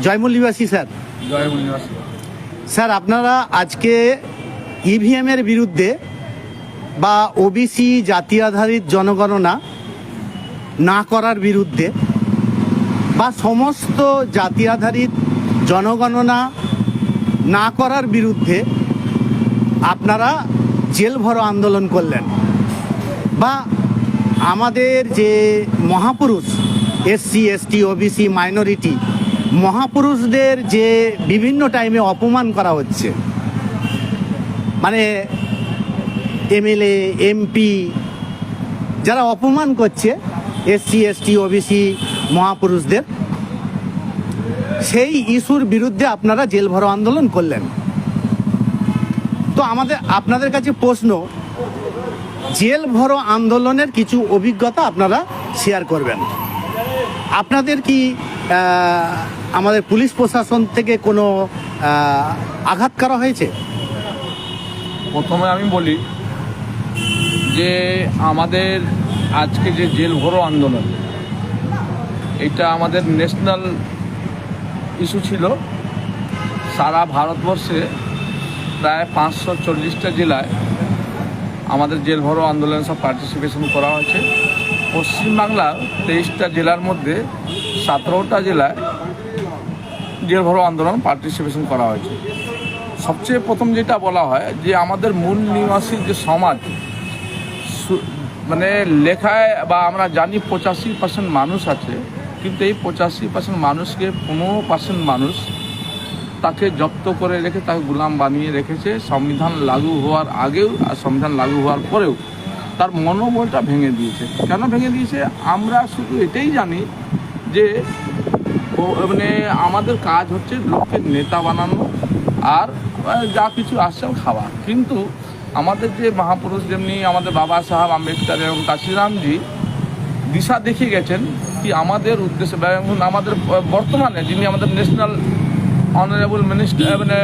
জয়মূল নিবাসী স্যার। জয়মূল নিবাসী। স্যার, আপনারা আজকে ইভিএমের বিরুদ্ধে বা ওবিসি জাতি আধারিত জনগণনা না করার বিরুদ্ধে বা সমস্ত জাতি আধারিত জনগণনা না করার বিরুদ্ধে আপনারা জেল ভরো আন্দোলন করলেন, বা আমাদের যে মহাপুরুষ এসসি এসটি ওবিসি মাইনরিটি মহাপুরুষদের যে বিভিন্ন টাইমে অপমান করা হচ্ছে, মানে এমএলএ এমপি যারা অপমান করছে এসসি এসটি ওবিসি মহাপুরুষদের, সেই ইস্যুর বিরুদ্ধে আপনারা জেল ভরো আন্দোলন করলেন। তো আপনাদের কাছে প্রশ্ন, জেল ভরো আন্দোলনের কিছু অভিজ্ঞতা আপনারা শেয়ার করবেন। আপনাদের কি আমাদের পুলিশ প্রশাসন থেকে কোনো আঘাত করা হয়েছে? প্রথমে আমি বলি যে আমাদের আজকে যে জেল ভরো আন্দোলন, এটা আমাদের ন্যাশনাল ইস্যু ছিল। সারা ভারতবর্ষে প্রায় 540টা জেলায় আমাদের জেল ভরো আন্দোলনে সব পার্টিসিপেশন করা হয়েছে। পশ্চিমবাংলার 23টা জেলার মধ্যে 17টা জেলায় জেল ভরো আন্দোলন পার্টিসিপেশন করা হয়েছে। সবচেয়ে প্রথম যেটা বলা হয় যে আমাদের মূল নিবাসী যে সমাজ, মানে লেখায় বা আমরা জানি 85% মানুষ আছে, কিন্তু এই 85% মানুষকে 15% মানুষ তাকে জব্দ করে রেখে তাকে গোলাম বানিয়ে রেখেছে। সংবিধান লাগু হওয়ার আগেও আর সংবিধান লাগু হওয়ার পরেও তার মনোবলটা ভেঙে দিয়েছে। কেন ভেঙে দিয়েছে? আমরা শুধু এটাই জানি যে মানে আমাদের কাজ হচ্ছে লোককে নেতা বানানো আর যা কিছু আসছে খাওয়া। কিন্তু আমাদের যে মহাপুরুষ, যেমনি আমাদের বাবা সাহেব আম্বেদকর এবং কাশিরামজি দিশা দেখিয়ে গেছেন কি আমাদের উদ্দেশ্যে, আমাদের বর্তমানে যিনি আমাদের ন্যাশনাল অনারেবল মিনিস্টার মানে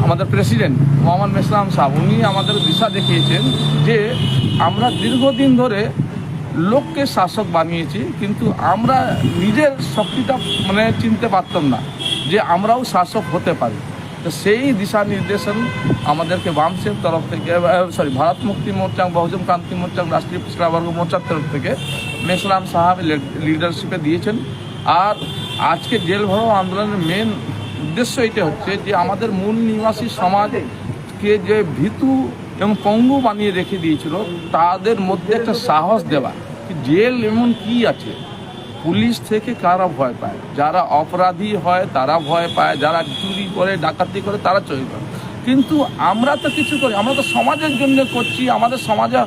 আমাদের প্রেসিডেন্ট মোহাম্মদ ইসলাম সাহেব, উনি আমাদের দিশা দেখিয়েছেন যে আমরা দীর্ঘদিন ধরে লোককে শাসক বানিয়েছি, কিন্তু আমরা নিজের শক্তিটা মানে চিনতে পারতাম না যে আমরাও শাসক হতে পারি। তো সেই দিশা নির্দেশন আমাদেরকে বামসের তরফ থেকে, ভারত মুক্তি মোর্চা, বহুজন ক্রান্তি মোর্চা, রাষ্ট্রীয় পিছড়াবর্গ মোর্চার তরফ থেকে মেসলাম সাহেব লিডারশিপে দিয়েছেন। আর আজকে জেল ভরো আন্দোলনের মেন উদ্দেশ্য এটা হচ্ছে যে আমাদের মূল নিবাসী সমাজকে যে ভীতু এবং পঙ্গু বানিয়ে রেখে দিয়েছিল, তাদের মধ্যে একটা সাহস দেওয়া কি জেল এমন কি আছে। পুলিশ থেকে কারা ভয় পায়? যারা অপরাধী হয় তারা ভয় পায়, যারা চুরি করে ডাকাতি করে তারা চুরি করে। কিন্তু আমরা তো কিছু করি, আমরা তো সমাজের জন্য করছি, আমাদের সমাজে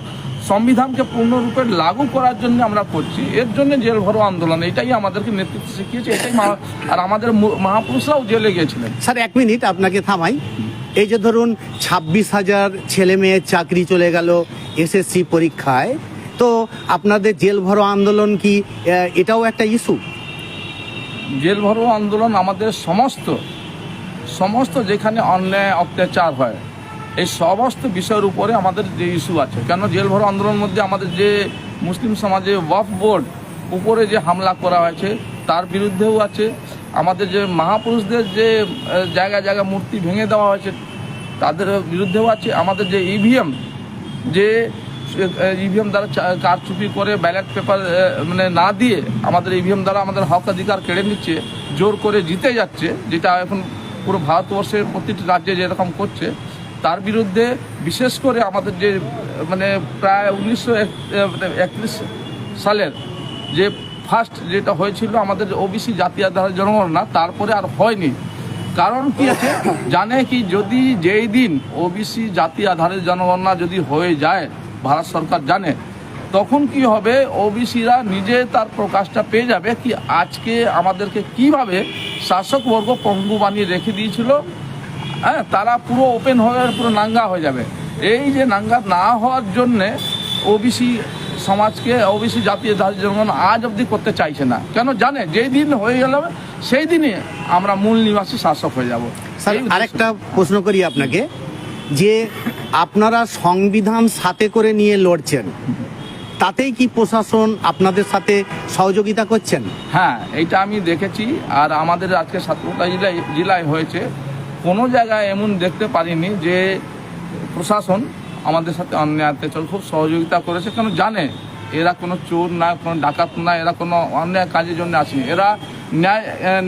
সংবিধানকে পূর্ণরূপে লাগু করার জন্য আমরা করছি। এর জন্য জেল ভরো আন্দোলন, এটাই আমাদেরকে নেতৃত্ব শিখিয়েছে, এটাই আর আমাদের মহাপুরুষরাও জেলে গিয়েছিলেন। স্যার, 1 মিনিট আপনাকে থামাই। এই যে ধরুন 26,000 ছেলে মেয়ের চাকরি চলে গেল এসএসসি পরীক্ষায়, তো আপনাদের জেল ভরো আন্দোলন কি এটাও একটা ইস্যু? জেল ভরো আন্দোলন আমাদের সমস্ত যেখানে অন্যায় অত্যাচার হয় এই সমস্ত বিষয়ের উপরে আমাদের যে ইস্যু আছে। কেন জেল ভরো আন্দোলনের মধ্যে আমাদের যে মুসলিম সমাজে ওয়াকফ বোর্ড উপরে যে হামলা করা হয়েছে তার বিরুদ্ধেও আছে, আমাদের যে মহাপুরুষদের যে জায়গায় মূর্তি ভেঙে দেওয়া হয়েছে তাদের বিরুদ্ধেও আছে, আমাদের যে ইভিএম দ্বারা কারচুপি করে ব্যালট পেপার মানে না দিয়ে আমাদের ইভিএম দ্বারা আমাদের হক অধিকার কেড়ে নিচ্ছে, জোর করে জিতে যাচ্ছে, যেটা এখন পুরো ভারতবর্ষের প্রতিটি রাজ্যে যেরকম করছে, তার বিরুদ্ধে বিশেষ করে আমাদের যে মানে প্রায় 1931 সালের যে ফার্স্ট যেটা হয়েছিল আমাদের ওবিসি জাতি আধারিত জনগণনা, তারপরে আর হয়নি। কারণ কি আছে জানে কি, যদি যেই দিন ওবিসি জাতি আধারিত জনগণনা যদি হয়ে যায়, ভারত সরকার জানে, তখন কি হবে, ওবিসিরা নিজে তার প্রকাশটা পেয়ে যাবে কি আজকে আমাদেরকে কিভাবে শাসকবর্গ পঙ্গু বানিয়ে রেখে দিয়েছিল। হ্যাঁ, তারা পুরো ওপেন হয়ে পুরো নাঙ্গা হয়ে যাবে। এই যে নাঙ্গা না হওয়ার জন্যে ওবিসি সমাজকে, ওবিসি জাতীয় জনগণ আজ অবধি করতে চাইছে না। কেন জানে যেই দিন হয়ে গেল সেই দিনই আমরা মূল নিবাসী শাসক হয়ে যাব। স্যার, আরেকটা প্রশ্ন করি আপনাকে, যে আপনারা সংবিধান সাথে করে নিয়ে লড়ছেন, তাতেই কি প্রশাসন আপনাদের সাথে সহযোগিতা করছেন? হ্যাঁ, এইটা আমি দেখেছি। আর আমাদের আজকে সাতক্ষীরা জেলায় হয়েছে, কোনো জায়গায় এমন দেখতে পারিনি যে প্রশাসন আমাদের সাথে অন্যায় অত্যাচার খুব সহযোগিতা করেছে। কেন জানে এরা কোনো চোর না, কোনো ডাকাত না, এরা কোনো অন্যায় কাজের জন্য আসেনি। এরা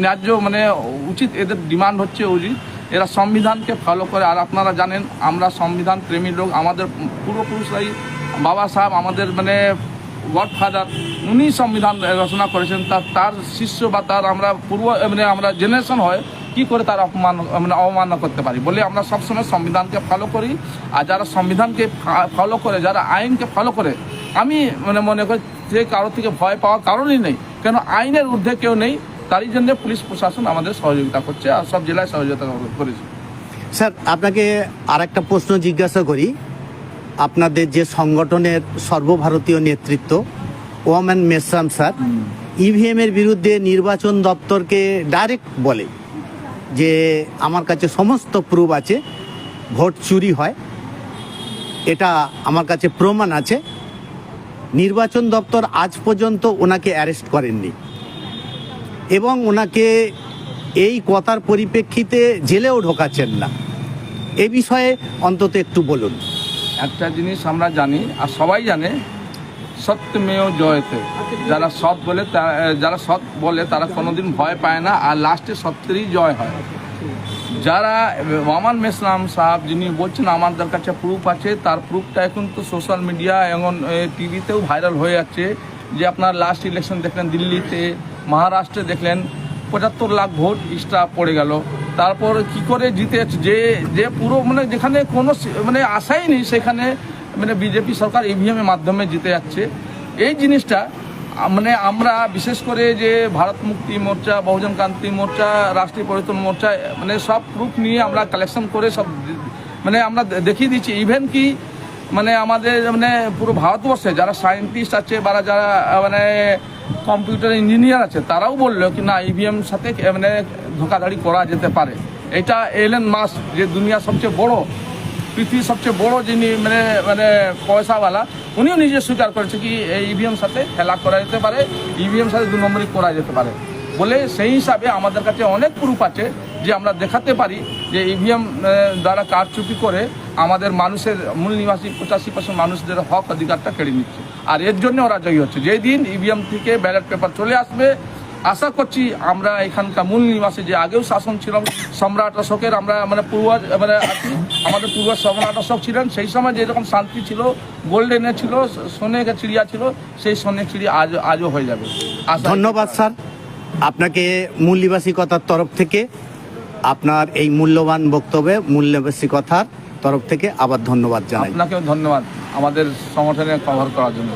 ন্যায্য মানে উচিত, এদের ডিমান্ড হচ্ছে উচিত, এরা সংবিধানকে ফলো করে। আর আপনারা জানেন আমরা সংবিধান প্রেমী লোক, আমাদের পূর্বপুরুষরাই, বাবা সাহেব আমাদের মানে গডফাদার, উনি সংবিধান রচনা করেছেন। তার শিষ্য বা তার আমরা মানে আমরা জেনারেশন হয় কি করে তার অবমাননা করতে পারি বলে আমরা সবসময় সংবিধানকে ফলো করি। আর যারা সংবিধানকে ফলো করে, যারা আইনকে ফলো করে, আমি মনে করি যে কারো থেকে ভয় পাওয়ার কারণই নেই। কেন আইনের ঊর্ধ্বে কেউ নেই, তারই জন্য পুলিশ প্রশাসন আমাদের সহযোগিতা করছে আর সব জেলায় সহযোগিতা করেছে। স্যার, আপনাকে আর একটা প্রশ্ন জিজ্ঞাসা করি। আপনাদের যে সংগঠনের সর্বভারতীয় নেতৃত্ব ওয়ামেন মেসরাম স্যার ইভিএম এর বিরুদ্ধে নির্বাচন দপ্তরকে ডাইরেক্ট বলে যে আমার কাছে সমস্ত প্রুফ আছে, ভোট চুরি হয়, এটা আমার কাছে প্রমাণ আছে। নির্বাচন দপ্তর আজ পর্যন্ত ওনাকে অ্যারেস্ট করেননি এবং ওনাকে এই কথার পরিপ্রেক্ষিতে জেলেও ঢোকাচ্ছেন না। এ বিষয়ে অন্তত একটু বলুন। একটা জিনিস আমরা জানি আর সবাই জানে, সত্যমেয় জয়তে। যারা সৎ বলে তারা কোনোদিন ভয় পায় না, আর লাস্টে সত্যেরই জয় হয়। যারা ওয়ামান মেসরাম সাহেব যিনি বলছেন আমাদের কাছে প্রুফ আছে, তার প্রুফটা এখন তো সোশ্যাল মিডিয়া এবং টিভিতেও ভাইরাল হয়ে যাচ্ছে। যে আপনার লাস্ট ইলেকশন দেখলেন দিল্লিতে, মহারাষ্ট্রে দেখলেন 75 লাখ ভোট এক্সট্রা পড়ে গেল। তারপর কি করে জিতে, যে পুরো মানে যেখানে কোনো মানে আশাই নেই সেখানে মানে বিজেপি সরকার ইভিএম এর মাধ্যমে জিতে যাচ্ছে। এই জিনিসটা মানে আমরা বিশেষ করে যে ভারত মুক্তি মোর্চা, বহুজন ক্রান্তি মোর্চা, রাষ্ট্রীয় পরিবর্তন মোর্চা মানে সব প্রুফ নিয়ে আমরা কালেকশন করে সব মানে আমরা দেখিয়ে দিচ্ছি। ইভেন কি মানে আমাদের মানে পুরো ভারতবর্ষে যারা সায়েন্টিস্ট আছে বা যারা মানে কম্পিউটার ইঞ্জিনিয়ার আছে, তারাও বললো কি না ইভিএম সাথে মানে ধোঁকাধড়ি করা যেতে পারে। এটা এলেন মাস্ক, যে দুনিয়া সবচেয়ে বড়, পৃথিবীর সবচেয়ে বড় যিনি মানে মানে পয়সাওয়ালা, উনিও নিজে স্বীকার করেছে কি এই ইভিএম সাথে খেলা করা যেতে পারে, ইভিএম সাথে 2 নম্বরই করা যেতে পারে বলে। সেই হিসাবে আমাদের কাছে অনেক প্রুফ আছে যে আমরা দেখাতে পারি যে ইভিএম দ্বারা কারচুপি করে আমাদের মানুষের মূল নিবাসী 85% মানুষদের হক অধিকারটা কেড়ে নিচ্ছে। আর এর জন্য ওরা জয়ী হচ্ছে। যেই দিন ইভিএম থেকে ব্যালট পেপার চলে আসবে, আশা করছি আমরা এখানকার মূল নিবাসী যে আগেও শাসন ছিল সম্রাট অশোকের, আমরা মানে মানে আমাদের পূর্ব সম্রাট অশোক ছিলেন, সেই সময় যেরকম শান্তি ছিল, গোল্ডেনে ছিল, সোনে চিড়িয়া ছিল, সেই সোনে চিড়িয়া আজও হয়ে যাবে। ধন্যবাদ স্যার, আপনাকে মূল নিবাসিকতার তরফ থেকে আপনার এই মূল্যবান বক্তব্যে মূল নিবাসিকতার তরফ থেকে আবার ধন্যবাদ জানাই। আপনাকেও ধন্যবাদ আমাদের সংগঠনে কভার করার জন্য।